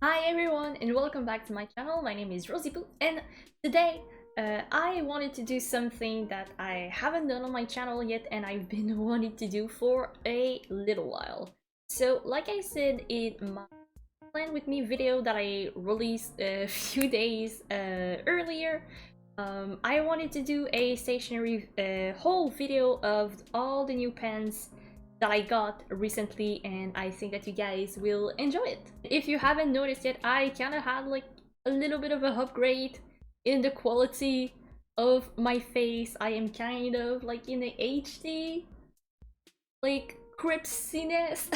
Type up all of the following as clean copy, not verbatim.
Hi everyone and welcome back to my channel. My name is Rosz and today I wanted to do something that I haven't done on my channel yet and I've been wanting to do for a little while. So like I said in my Plan With Me video that I released a few days earlier, I wanted to do a stationery haul video of all the new pens that I got recently, and I think that you guys will enjoy it. If you haven't noticed yet, I kind of had like a little bit of a upgrade in the quality of my face. I am kind of like in the HD like crispiness.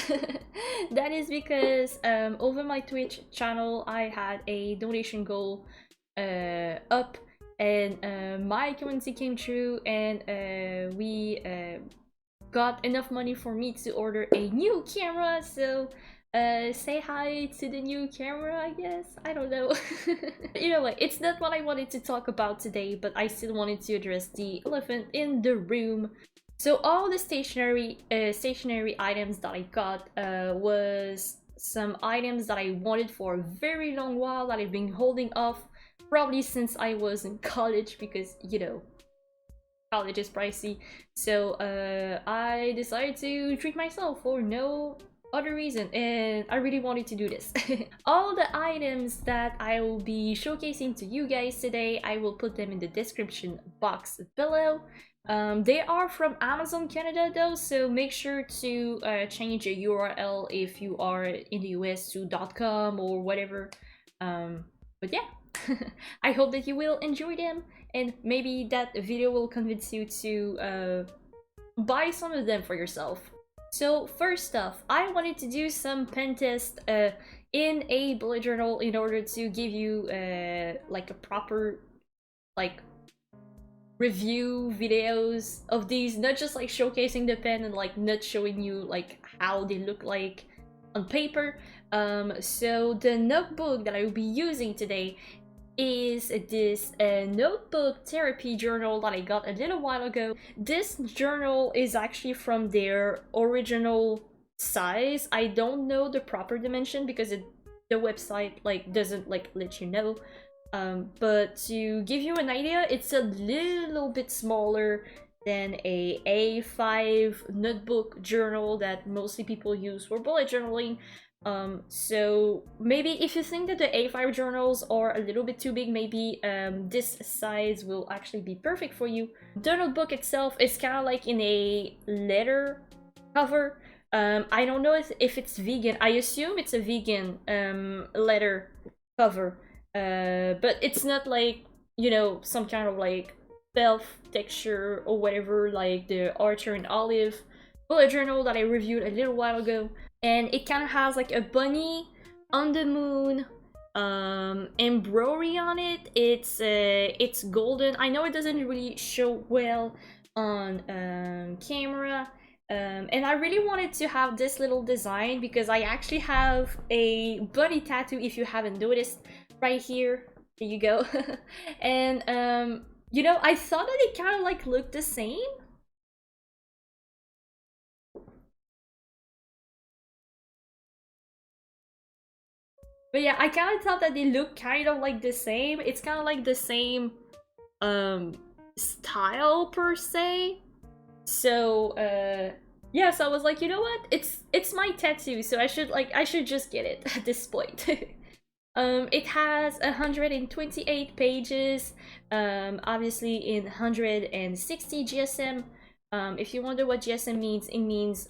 That is because over my Twitch channel I had a donation goal up, and my community came true, and we got enough money for me to order a new camera. So say hi to the new camera, I guess. I don't know. You know what, it's not what I wanted to talk about today, but I still wanted to address the elephant in the room. So all the stationery items that I got was some items that I wanted for a very long while, that I've been holding off probably since I was in college, because you know, college is pricey. So I decided to treat myself for no other reason, and I really wanted to do this. All the items that I will be showcasing to you guys today, I will put them in the description box below. They are from Amazon Canada though, so make sure to change the URL if you are in the US to .com or whatever. But yeah, I hope that you will enjoy them, and maybe that video will convince you to buy some of them for yourself. So first off, I wanted to do some pen test in a bullet journal in order to give you like a proper like review videos of these, not just like showcasing the pen and like not showing you like how they look like on paper. So the notebook that I will be using today is this notebook therapy journal that I got a little while ago. This journal is actually from their original size. I don't know the proper dimension because the website like doesn't like let you know. But to give you an idea, it's a little bit smaller than a A5 notebook journal that mostly people use for bullet journaling. So maybe if you think that the A5 journals are a little bit too big, maybe this size will actually be perfect for you. The notebook itself is kind of like in a leather cover. I don't know if it's vegan. I assume it's a vegan leather cover. But it's not like, you know, some kind of like felt texture or whatever, like the Archer and Olive bullet journal that I reviewed a little while ago. And it kind of has like a bunny on the moon embroidery on it. It's golden. I know it doesn't really show well on camera. And I really wanted to have this little design because I actually have a bunny tattoo, if you haven't noticed, right here. There you go. And you know, I thought that it kind of like looked the same. But yeah, I kind of thought that they look kind of like the same. It's kind of like the same style per se. So yeah, so I was like, you know what? It's my tattoo, so I should just get it at this point. It has 128 pages, obviously in 160 GSM. If you wonder what GSM means, it means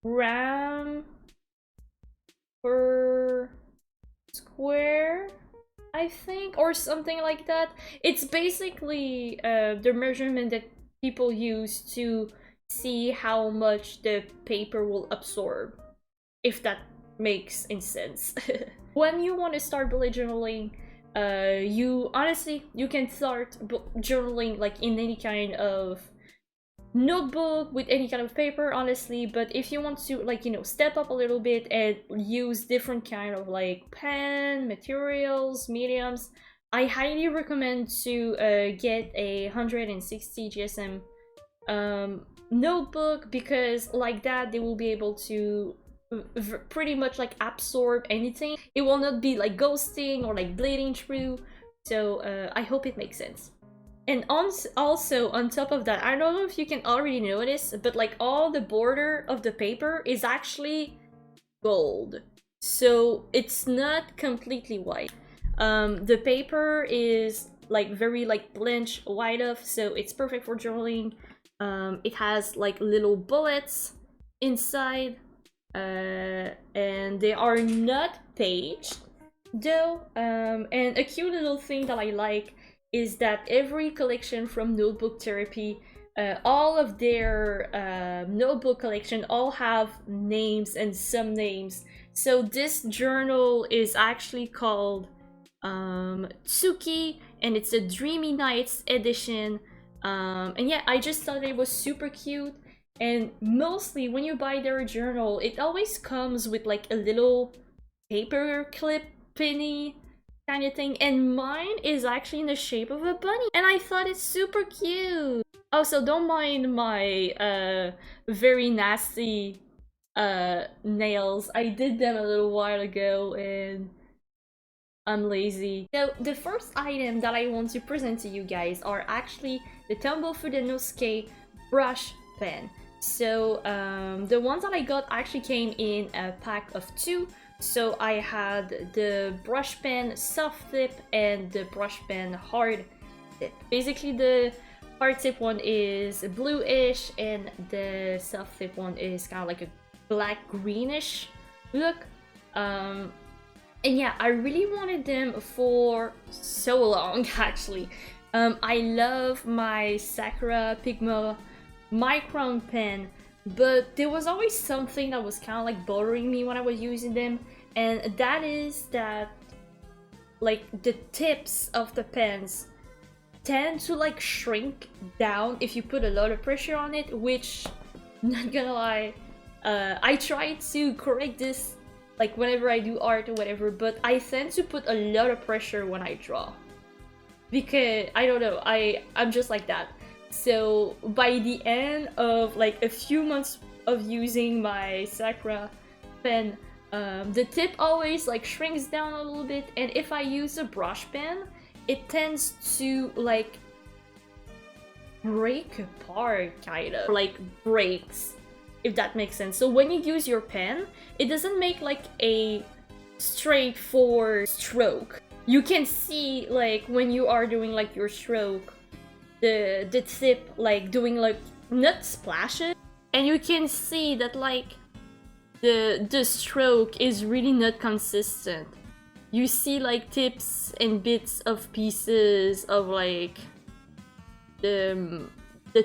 gram per square, I think, or something like that. It's basically the measurement that people use to see how much the paper will absorb, if that makes any sense. When you want to start bullet journaling, you honestly, you can start journaling like in any kind of notebook with any kind of paper, honestly. But if you want to, like, you know, step up a little bit and use different kind of like pen materials, mediums, I highly recommend to get a 160 GSM notebook, because like that they will be able to pretty much like absorb anything. It will not be like ghosting or like bleeding through. So I hope it makes sense. And also on top of that, I don't know if you can already notice, but like all the border of the paper is actually gold. So it's not completely white. The paper is like very like blenched white off, so it's perfect for journaling. It has like little bullets inside, and they are not paged though. And a cute little thing that I like is that every collection from Notebook Therapy, all of their notebook collection all have names and some names. So this journal is actually called Tsuki, and it's a Dreamy Nights edition. And yeah, I just thought it was super cute. And mostly when you buy their journal, it always comes with like a little paper clip pinny kind of thing, and mine is actually in the shape of a bunny, and I thought it's super cute. Also, don't mind my very nasty nails. I did them a little while ago and I'm lazy. So the first item that I want to present to you guys are actually the Tombow Fudenosuke brush pen. So the ones that I got actually came in a pack of 2. So I had the brush pen soft tip and the brush pen hard tip. Basically the hard tip one is bluish and the soft tip one is kind of like a black greenish look. And yeah, I really wanted them for so long actually. I love my Sakura Pigma Micron pen, but there was always something that was kind of like bothering me when I was using them, and that is that like the tips of the pens tend to like shrink down if you put a lot of pressure on it, which, not gonna lie, I try to correct this like whenever I do art or whatever, but I tend to put a lot of pressure when I draw because I don't know, I'm just like that. So by the end of like a few months of using my Sakura pen, the tip always like shrinks down a little bit, and if I use a brush pen, it tends to like break apart, kind of like breaks, if that makes sense. So when you use your pen, it doesn't make like a straightforward stroke. You can see like when you are doing like your stroke, the tip like doing like not splashes, and you can see that like the stroke is really not consistent. You see like tips and bits of pieces of like the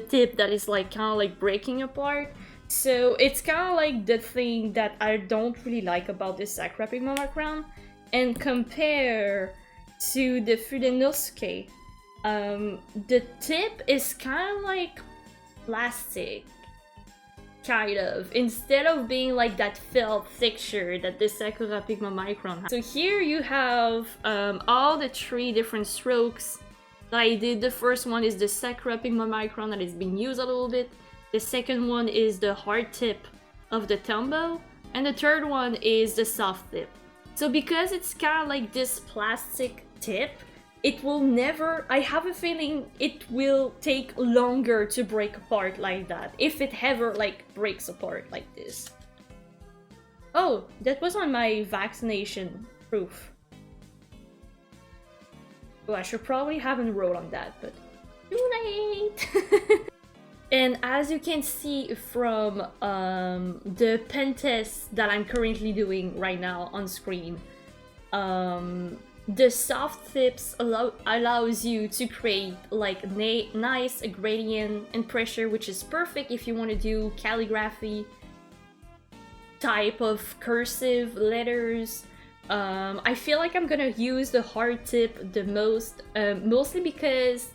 tip that is like kind of like breaking apart. So it's kind of like the thing that I don't really like about this Sakura Pigma Micron. And compare to the Fudenosuke, the tip is kind of like plastic, kind of, instead of being like that felt texture that the Sakura Pigma Micron has. So here you have all the 3 different strokes that I did. The first one is the Sakura Pigma Micron that is being used a little bit. The second one is the hard tip of the Tombow, and the third one is the soft tip. So because it's kind of like this plastic tip, it will never, I have a feeling it will take longer to break apart like that, if it ever like breaks apart like this. Oh, that was on my vaccination proof. Oh, I should probably haven't wrote on that, but too late! And as you can see from the pen test that I'm currently doing right now on screen, the soft tips allows you to create like nice gradient and pressure, which is perfect if you want to do calligraphy type of cursive letters. I feel like I'm gonna use the hard tip the most, mostly because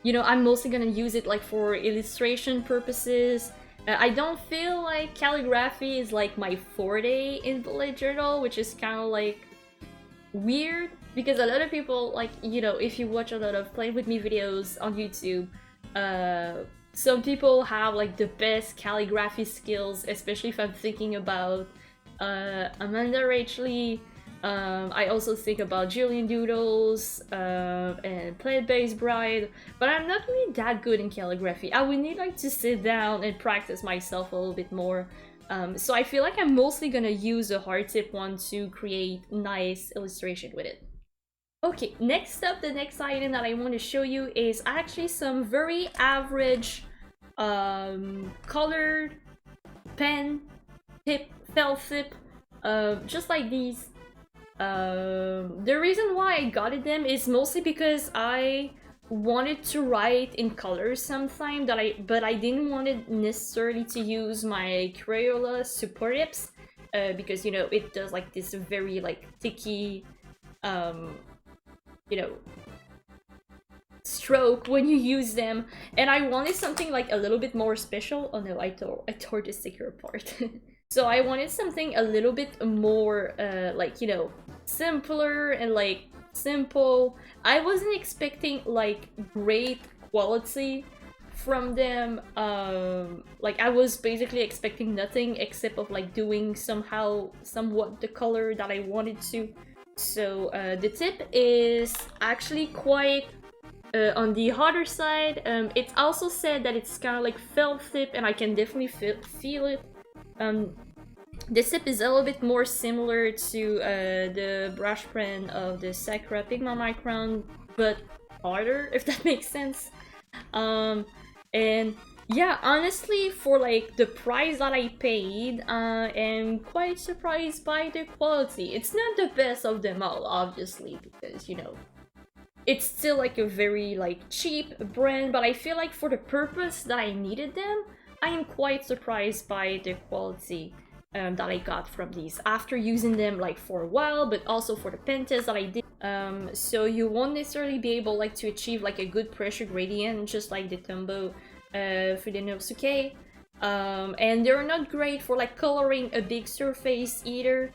you know, I'm mostly gonna use it like for illustration purposes. I don't feel like calligraphy is like my forte in bullet journal, which is kind of like weird because a lot of people, like, you know, if you watch a lot of Play With Me videos on YouTube, some people have like the best calligraphy skills, especially if I'm thinking about Amanda Rachley. I also think about Jillian Doodles and Plant-Based Bride, but I'm not really that good in calligraphy. I would need like to sit down and practice myself a little bit more. So I feel like I'm mostly gonna use a hard tip one to create nice illustration with it. Okay, next up, the next item that I want to show you is actually some very average colored pen tip, felt tip, just like these. The reason why I got them is mostly because I wanted to write in colors sometime but I didn't want it necessarily to use my Crayola super tips because you know it does like this very like sticky you know, stroke when you use them, and I wanted something like a little bit more special. Oh no, I tore the sticker apart. So I wanted something a little bit more like, you know, simpler and like simple. I wasn't expecting like great quality from them. Like I was basically expecting nothing except of like doing somewhat the color that I wanted to. So the tip is actually quite on the harder side. It's also said that it's kind of like felt tip, and I can definitely feel it. The tip is a little bit more similar to the brush pen of the Sakura Pigma Micron, but harder, if that makes sense. And yeah, honestly, for like the price that I paid, I am quite surprised by the quality. It's not the best of them all, obviously, because, you know, it's still like a very like cheap brand, but I feel like for the purpose that I needed them, I am quite surprised by the quality that I got from these after using them like for a while, but also for the pen test that I did. So you won't necessarily be able like to achieve like a good pressure gradient, just like the Tombow Fudenosuke, and they're not great for like coloring a big surface either.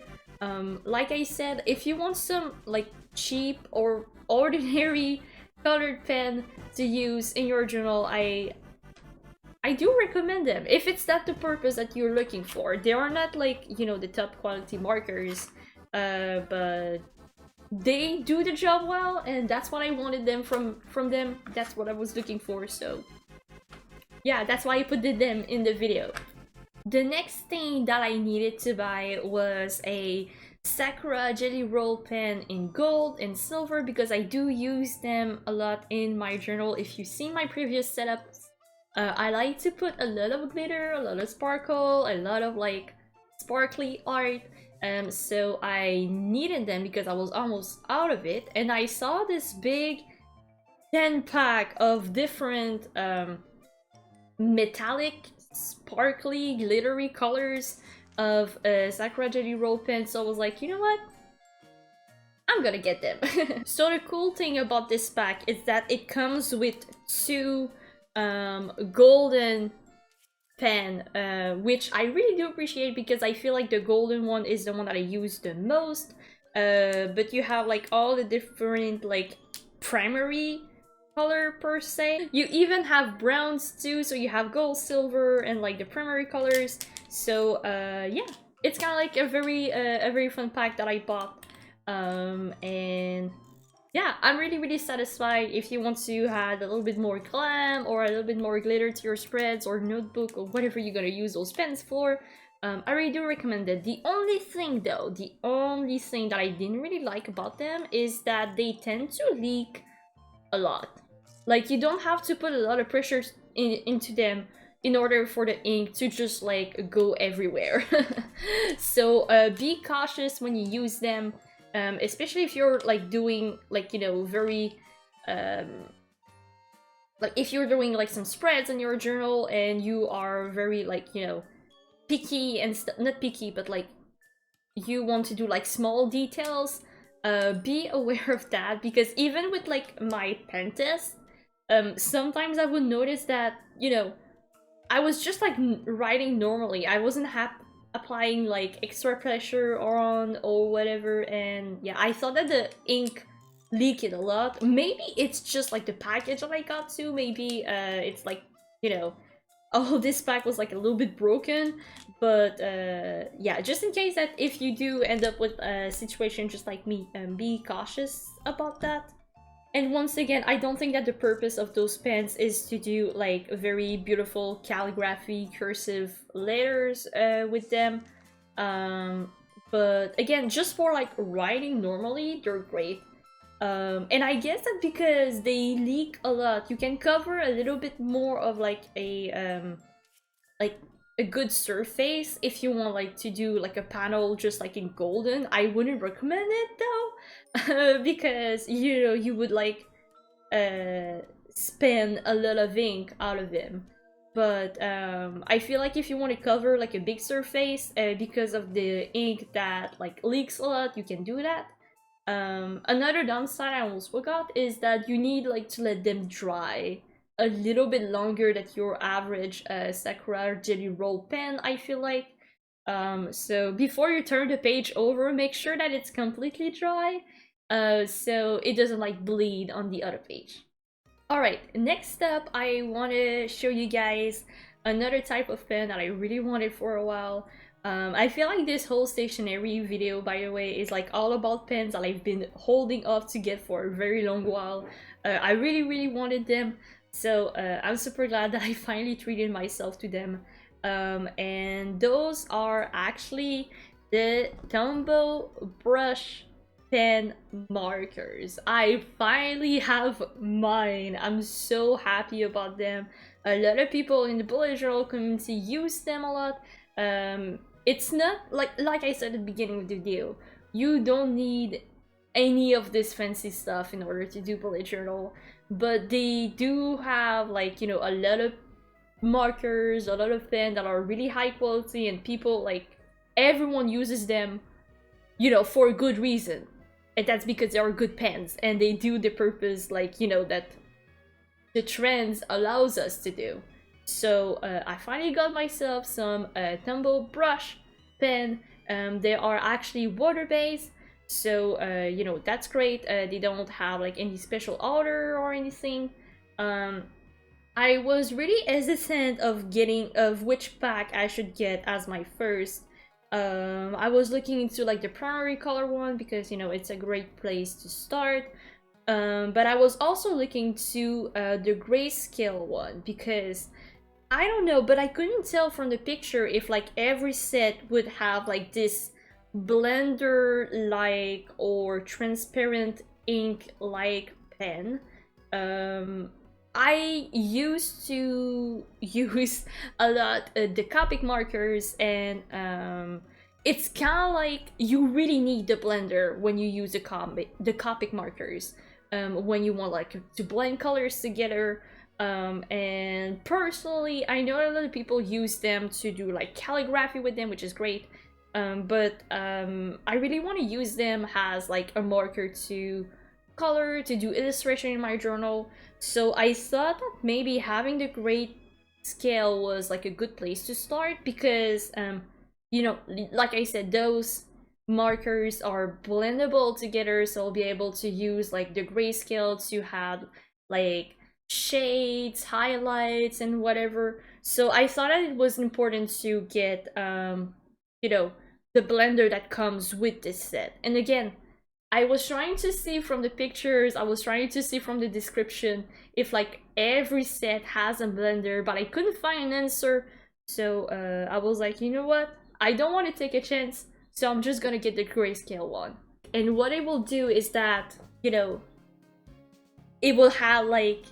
Like I said, if you want some like cheap or ordinary colored pen to use in your journal, I do recommend them if it's not the purpose that you're looking for. They are not like, you know, the top quality markers, but they do the job well, and that's what I wanted them from them. That's what I was looking for, so yeah, that's why I put them in the video. The next thing that I needed to buy was a Sakura Jelly Roll pen in gold and silver, because I do use them a lot in my journal. If you've seen my previous setups, I like to put a lot of glitter, a lot of sparkle, a lot of like sparkly art. So I needed them because I was almost out of it, and I saw this big 10-pack of different metallic, sparkly, glittery colors of Sakura Jelly Roll pen, so I was like, you know what? I'm gonna get them. So the cool thing about this pack is that it comes with two golden pen, which I really do appreciate, because I feel like the golden one is the one that I use the most. But you have like all the different like primary color per se. You even have browns too, so you have gold, silver, and like the primary colors. So yeah, it's kind of like a very fun pack that I bought. And yeah, I'm really satisfied. If you want to add a little bit more glam or a little bit more glitter to your spreads or notebook or whatever you're gonna use those pens for, I really do recommend it. The only thing though, the only thing that I didn't really like about them is that they tend to leak a lot. Like, you don't have to put a lot of pressure into them in order for the ink to just like go everywhere. So be cautious when you use them, especially if you're like doing like, you know, very like if you're doing like some spreads in your journal and you are very like, you know, picky and not picky, but like you want to do like small details. Be aware of that, because even with like my pen test, sometimes I would notice that, you know, I was just like writing normally. I wasn't applying like extra pressure on or whatever, and yeah, I thought that the ink leaked a lot. Maybe it's just like the package that I got to. Maybe it's like you know, all this pack was like a little bit broken. But yeah, just in case that if you do end up with a situation just like me, be cautious about that. And once again, I don't think that the purpose of those pens is to do like very beautiful calligraphy, cursive letters with them. But again, just for like writing normally, they're great. And I guess that because they leak a lot, you can cover a little bit more of like a good surface if you want like to do like a panel just like in golden. I wouldn't recommend it though, because you know you would like spend a lot of ink out of them. But I feel like if you want to cover like a big surface because of the ink that like leaks a lot, you can do that. Another downside I almost forgot is that you need like to let them dry a little bit longer than your average Sakura Jelly Roll pen, I feel like. So before you turn the page over, make sure that it's completely dry, so it doesn't like bleed on the other page. Alright, next up I want to show you guys another type of pen that I really wanted for a while. I feel like this whole stationery video, by the way, is like all about pens that I've been holding off to get for a very long while. I really wanted them, so I'm super glad that I finally treated myself to them. And those are actually the Tombow brush pen markers. I finally have mine. I'm so happy about them. A lot of people in the bullet journal community use them a lot. It's not like I said at the beginning of the video, you don't need any of this fancy stuff in order to do bullet journal, but they do have like, you know, a lot of markers, a lot of pen that are really high quality, and people like everyone uses them, you know, for a good reason. And that's because they are good pens and they do the purpose, like, you know, that the trends allows us to do. So I finally got myself some Tombow brush pen. They are actually water-based, so you know, that's great. They don't have like any special odor or anything. I was really hesitant of which pack I should get as my first. I was looking into like the primary color one because, you know, it's a great place to start. But I was also looking to the grayscale one because I don't know, but I couldn't tell from the picture if like every set would have like this blender like or transparent ink like pen. I used to use a lot the Copic markers, and it's kind of like you really need the blender when you use the Copic markers, when you want like to blend colors together. And personally, I know a lot of people use them to do like calligraphy with them, which is great. But I really want to use them as like a marker to color, to do illustration in my journal. So I thought that maybe having the great scale was like a good place to start because, you know, like I said, those markers are blendable together, so I'll be able to use like the grayscale to have like shades, highlights, and whatever. So I thought that it was important to get, you know, the blender that comes with this set. And again, I was trying to see from the pictures, I was trying to see from the description if like every set has a blender, but I couldn't find an answer. So I was like, you know what? I don't want to take a chance, so I'm just gonna get the grayscale one. And what it will do is that, you know, it will have like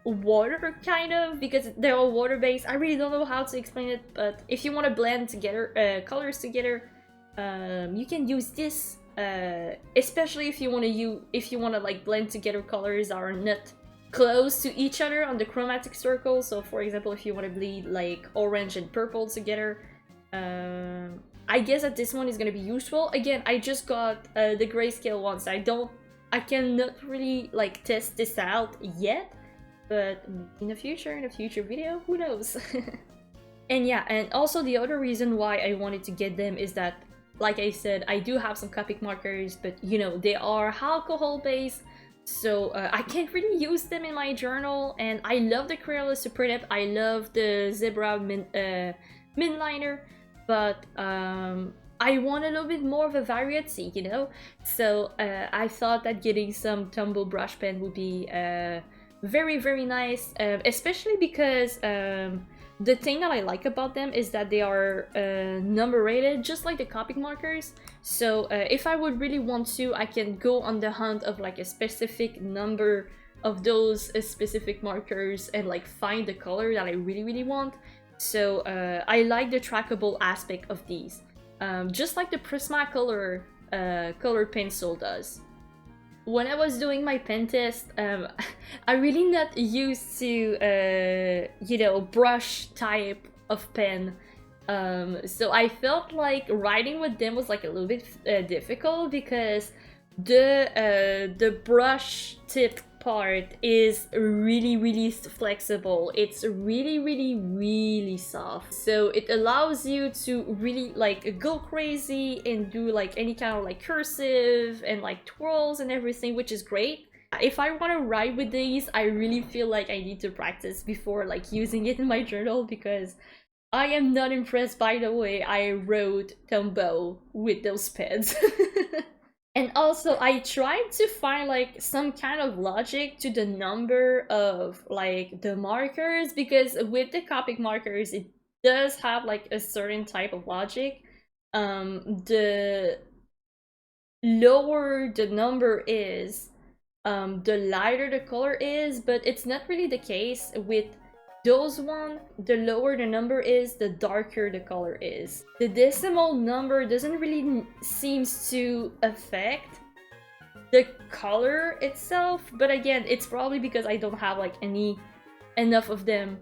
water kind of, because they're all water based. I really don't know how to explain it, but if you want to blend together colors together, you can use this. Especially if you want to like blend together colors that are not close to each other on the chromatic circle. So for example, if you want to bleed like orange and purple together, I guess that this one is going to be useful. Again, I just got the grayscale one, so I cannot really like test this out yet, but in a future video, who knows. And yeah, and also the other reason why I wanted to get them is that, like I said, I do have some Copic markers, but you know, they are alcohol based, So I can't really use them in my journal, and I love the Crayola Super Nib. I love the Zebra min liner, but I want a little bit more of a variety, you know? So I thought that getting some Tombow brush pen would be very, very nice, especially because the thing that I like about them is that they are number-rated, just like the Copic markers. So if I would really want to, I can go on the hunt of like a specific number of those specific markers and like find the color that I really, really want. So I like the trackable aspect of these. Just like the Prismacolor colored pencil does. When I was doing my pen test, I'm really not used to, you know, brush type of pen. So I felt like writing with them was like a little bit difficult because the brush tip part is really, really flexible. It's really, really, really soft. So it allows you to really like go crazy and do like any kind of like cursive and like twirls and everything, which is great. If I want to write with these, I really feel like I need to practice before like using it in my journal, because I am not impressed by the way I wrote Tombow with those pens. And also, I tried to find like some kind of logic to the number of like the markers, because with the Copic markers, it does have like a certain type of logic. The lower the number is, the lighter the color is, but it's not really the case with those one. The lower the number is, the darker the color is. The decimal number doesn't really seems to affect the color itself, but again, it's probably because I don't have like enough of them,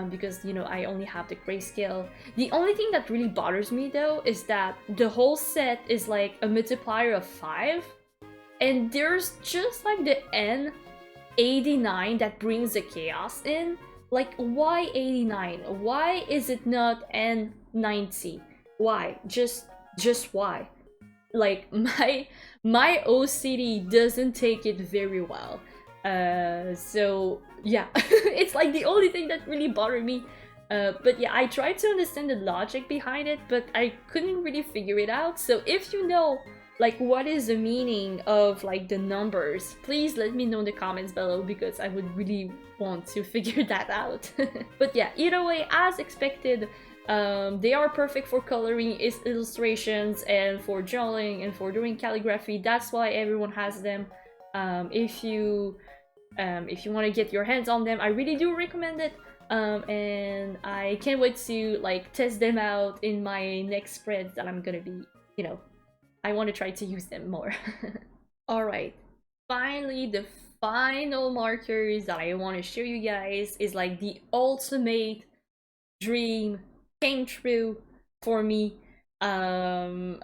because you know I only have the grayscale. The only thing that really bothers me though is that the whole set is like a multiplier of 5, and there's just like the N89 that brings the chaos in. Like, why 89? Why is it not N90? Why? Just why? Like, my OCD doesn't take it very well. So yeah, it's like the only thing that really bothered me. But yeah, I tried to understand the logic behind it, but I couldn't really figure it out. So if you know like what is the meaning of like the numbers, please let me know in the comments below, because I would really want to figure that out. But yeah, either way, as expected, they are perfect for coloring illustrations and for journaling and for doing calligraphy. That's why everyone has them. If you want to get your hands on them, I really do recommend it. And I can't wait to like test them out in my next spreads that I'm gonna be, you know, I want to try to use them more. Alright, finally, the final markers that I want to show you guys is like the ultimate dream came true for me. I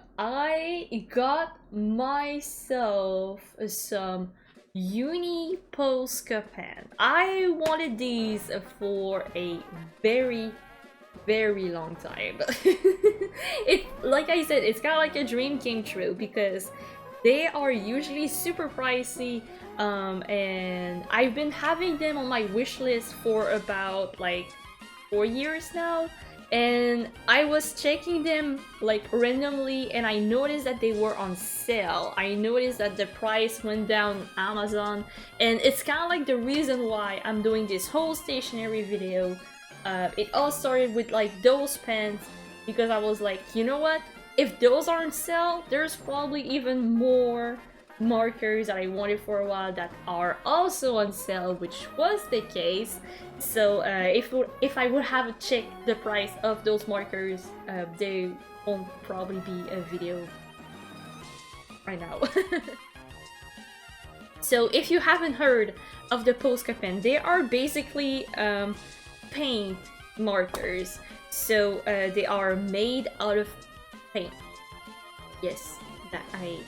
got myself some Uni Posca Pen. I wanted these for a very long time. It, like I said, it's kind of like a dream came true, because they are usually super pricey, and I've been having them on my wish list for about like 4 years now, and I was checking them like randomly, and I noticed that they were on sale. I noticed that the price went down on Amazon, and it's kind of like the reason why I'm doing this whole stationery video. It all started with like those pens, because I was like, you know what? If those are on sale, there's probably even more markers that I wanted for a while that are also on sale, which was the case. So if I would have checked the price of those markers, there won't probably be a video right now. So if you haven't heard of the Posca Pen, they are basically paint markers. So they are made out of paint. Yes, that I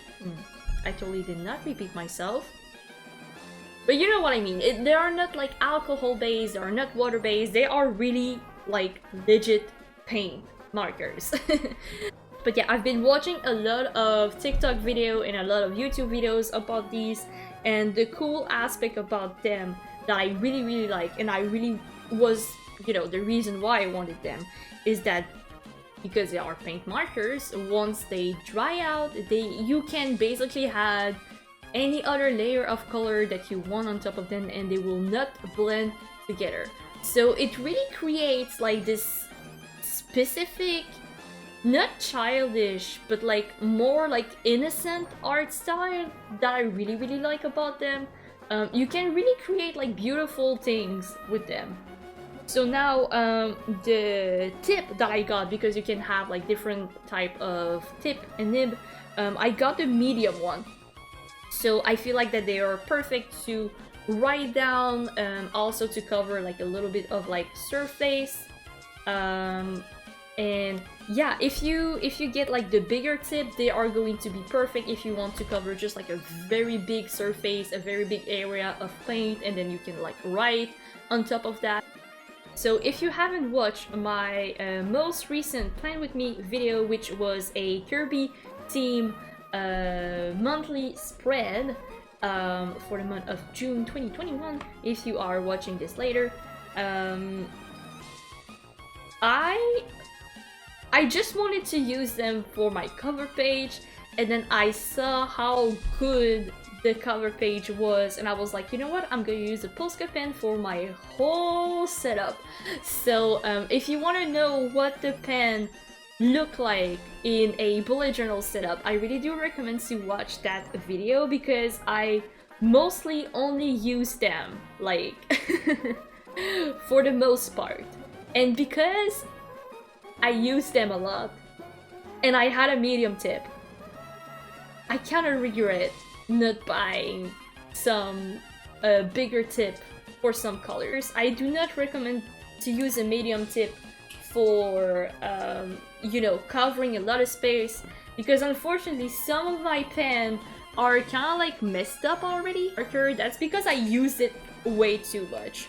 totally did not repeat myself. But you know what I mean. They are not like alcohol based, they are not water based, they are really like legit paint markers. But yeah, I've been watching a lot of TikTok video and a lot of YouTube videos about these, and the cool aspect about them that I really like, and I really was, you know, the reason why I wanted them, is that because they are paint markers, once they dry out, you can basically add any other layer of color that you want on top of them and they will not blend together. So it really creates like this specific, not childish, but like more like innocent art style that I really like about them. You can really create like beautiful things with them. So now the tip that I got, because you can have like different type of tip and nib, I got the medium one. So I feel like that they are perfect to write down, also to cover like a little bit of like surface. And yeah, if you get like the bigger tip, they are going to be perfect if you want to cover just like a very big surface, a very big area of paint, and then you can like write on top of that. So if you haven't watched my most recent Plan With Me video, which was a Kirby theme monthly spread for the month of June 2021, if you are watching this later, I just wanted to use them for my cover page, and then I saw how good the cover page was, and I was like, you know what, I'm gonna use a Posca pen for my whole setup. So if you want to know what the pen look like in a bullet journal setup, I really do recommend to watch that video, because I mostly only use them like for the most part, and because I use them a lot and I had a medium tip, I kind of regret not buying some bigger tip for some colors. I do not recommend to use a medium tip for you know, covering a lot of space, because unfortunately some of my pen are kind of like messed up already. That's because I used it way too much.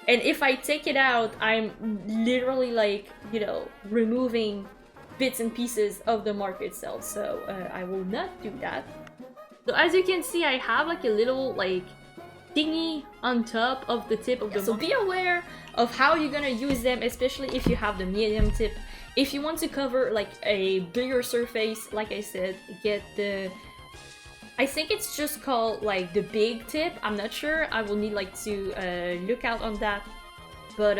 And if I take it out, I'm literally like, you know, removing bits and pieces of the mark itself, so I will not do that. So as you can see, I have like a little like thingy on top of the tip of the mark. So be aware of how you're gonna use them, especially if you have the medium tip. If you want to cover like a bigger surface, like I said, get the, I think it's just called like the big tip, I'm not sure, I will need like to look out on that. But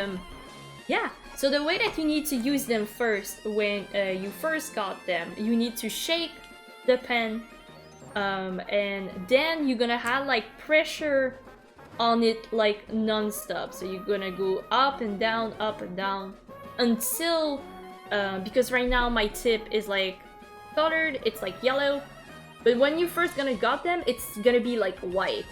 yeah, so the way that you need to use them first, when you first got them, you need to shake the pen, and then you're gonna have like pressure on it like non-stop. So you're gonna go up and down until, because right now my tip is like colored, it's like yellow, but when you first gonna got them, it's gonna be like white.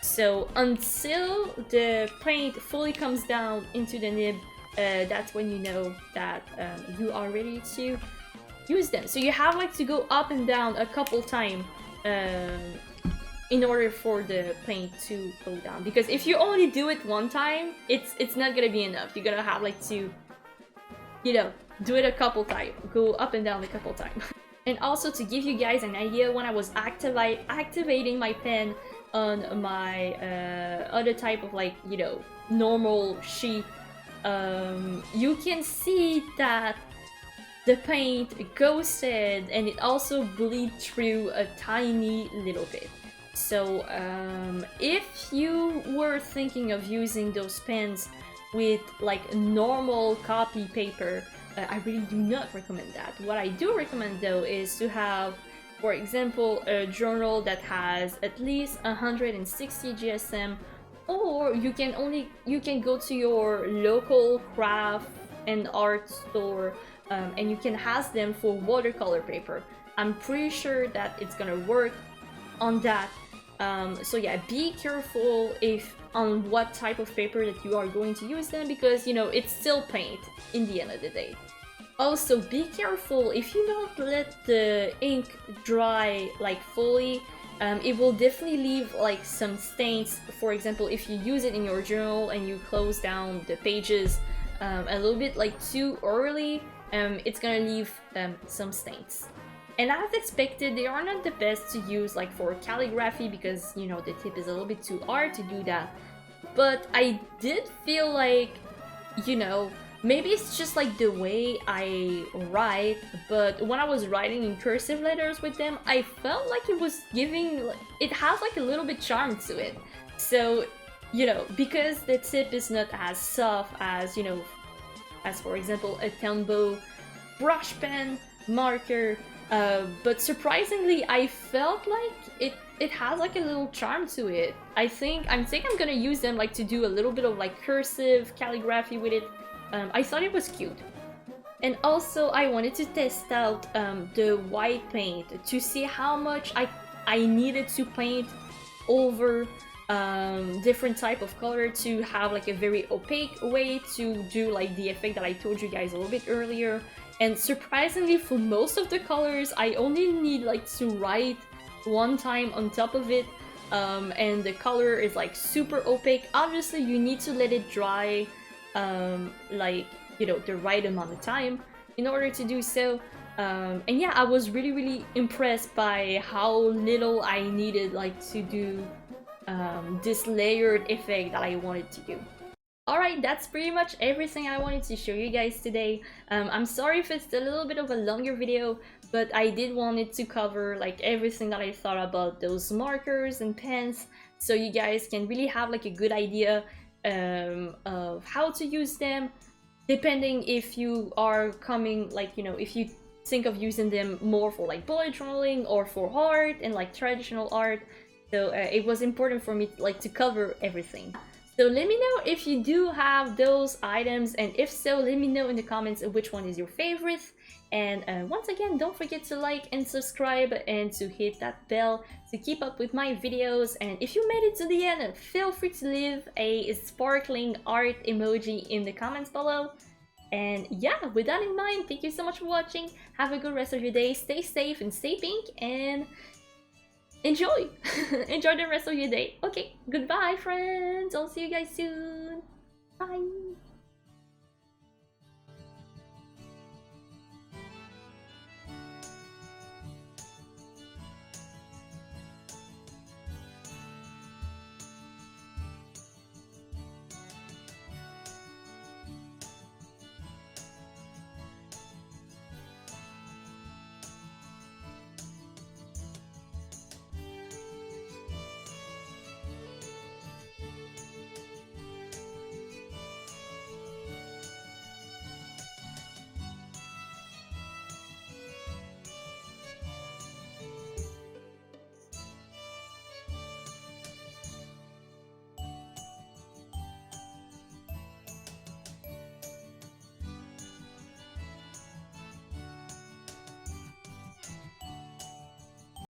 So until the paint fully comes down into the nib, that's when you know that you are ready to use them. So you have like to go up and down a couple times in order for the paint to go down, because if you only do it one time, it's not gonna be enough. You're gonna have like to, you know, do it a couple times, go up and down a couple times. And also to give you guys an idea, when I was activating my pen on my other type of like, you know, normal sheet, you can see that the paint ghosted and it also bleed through a tiny little bit. So if you were thinking of using those pens with like normal copy paper, I really do not recommend that. What I do recommend though is to have, for example, a journal that has at least 160 GSM, or you can go to your local craft and art store, and you can ask them for watercolor paper. I'm pretty sure that it's gonna work on that. So yeah, be careful on what type of paper that you are going to use them, because you know, it's still paint in the end of the day. Also, be careful if you don't let the ink dry like fully. It will definitely leave like some stains. For example, if you use it in your journal and you close down the pages a little bit like too early, it's gonna leave some stains. And as expected, they are not the best to use like for calligraphy because, you know, the tip is a little bit too hard to do that. But I did feel like, you know, maybe it's just like the way I write, but when I was writing in cursive letters with them, I felt like it was giving, it has like a little bit charm to it. So, you know, because the tip is not as soft as, you know, as for example a Tombow brush pen, marker, but surprisingly I felt like it has like a little charm to it. I think I'm gonna use them like to do a little bit of like cursive calligraphy with it. I thought it was cute. And also I wanted to test out the white paint to see how much I needed to paint over different type of color to have like a very opaque way to do like the effect that I told you guys a little bit earlier. And surprisingly, for most of the colors, I only need like to write one time on top of it, and the color is like super opaque. Obviously, you need to let it dry, like, you know, the right amount of time in order to do so. And yeah, I was really impressed by how little I needed like to do this layered effect that I wanted to do. Alright, that's pretty much everything I wanted to show you guys today. I'm sorry if it's a little bit of a longer video, but I did want it to cover like everything that I thought about those markers and pens, so you guys can really have like a good idea of how to use them, depending if you are coming, like, you know, if you think of using them more for like bullet journaling or for art and like traditional art. So it was important for me like to cover everything. So let me know if you do have those items, and if so, let me know in the comments which one is your favorite. And once again, don't forget to like and subscribe and to hit that bell to keep up with my videos. And if you made it to the end, feel free to leave a sparkling art emoji in the comments below. And yeah, with that in mind, thank you so much for watching. Have a good rest of your day, stay safe and stay pink, and enjoy! Enjoy the rest of your day. Okay, goodbye friends, I'll see you guys soon. Bye!